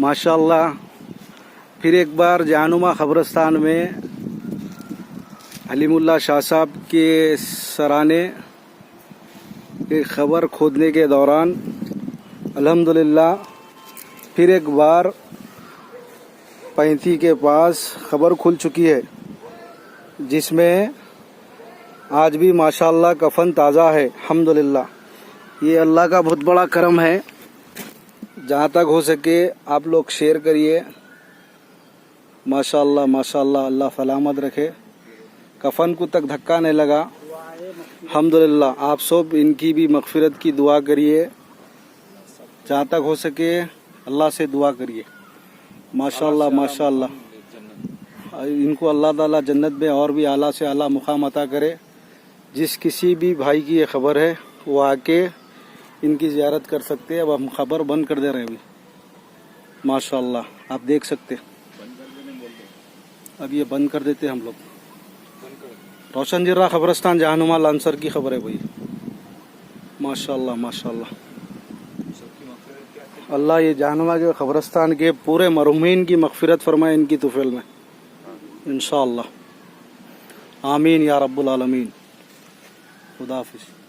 माशाल्लाह फिर एक बार जहानुमा क़ब्रिस्तान में हलीमुल्लाह शाह साहब के सराने एक ख़बर खोदने के दौरान अल्हम्दुलिल्लाह फिर एक बार 35 के पास ख़बर खुल चुकी है, जिसमें आज भी माशाल्लाह कफन ताज़ा है। अल्हम्दुलिल्लाह ये अल्लाह का बहुत बड़ा करम है। जहाँ तक हो सके आप लोग शेयर करिए। माशाल्लाह माशाल्लाह, अल्लाह सलामत रखे, कफन को तक धक्का नहीं लगा। अल्हम्दुलिल्लाह आप सब इनकी भी मग़फ़िरत की दुआ करिए, जहाँ तक हो सके अल्लाह से दुआ करिए। माशाल्लाह माशाल्लाह, इनको अल्लाह ताला जन्नत में और भी आला से आला मुकाम अता करे। जिस किसी भी भाई की ये ख़बर है वो आके इनकी ज़ियारत कर सकते हैं। अब हम ख़बर बंद कर दे रहे हैं अभी। माशाल्लाह आप देख सकते हैं, अब ये बंद कर देते हैं हम लोग। रोशन जिर्रा क़ब्रिस्तान जहानुमा लांसर की ख़बर है भाई। माशाल्लाह माशाल्लाह, अल्लाह ये जहानुमा के क़ब्रिस्तान के पूरे मरहूमीन की मग़फ़िरत फरमाए इनकी तुफ़ैल में इंशाअल्लाह। आमीन या रब्बुल आलमीन। खुदा हाफ़िज़।